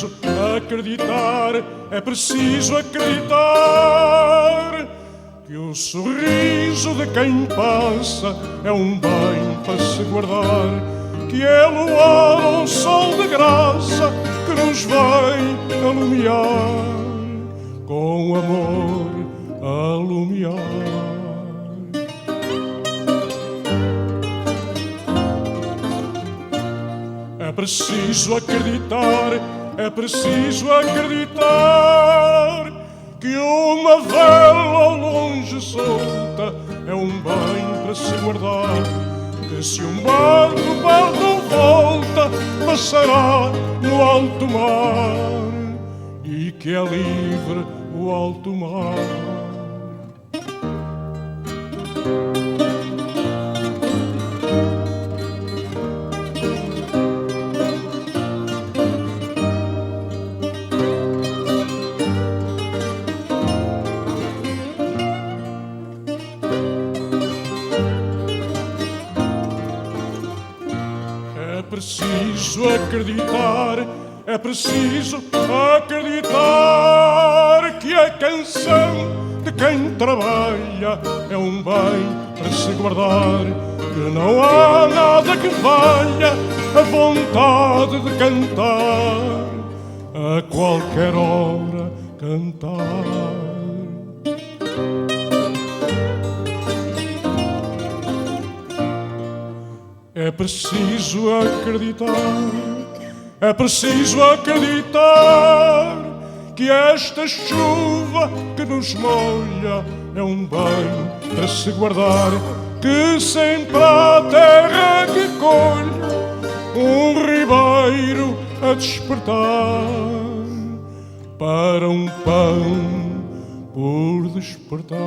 preciso acreditar, é preciso acreditar que o sorriso de quem passa é um bem para se guardar, que é luar ou sol de graça que nos vai alumiar, com amor alumiar. É preciso acreditar, é preciso acreditar que uma vela ao longe solta é um bem para se guardar, que se um barco parte ou volta passará no alto mar, e que é livre o alto mar. É preciso acreditar, é preciso acreditar que a canção de quem trabalha é um bem para se guardar, que não há nada que valha a vontade de cantar, a qualquer hora cantar. É preciso acreditar, é preciso acreditar que esta chuva que nos molha é um bem para se guardar, que sempre a terra que colhe um ribeiro a despertar para um pão por despertar.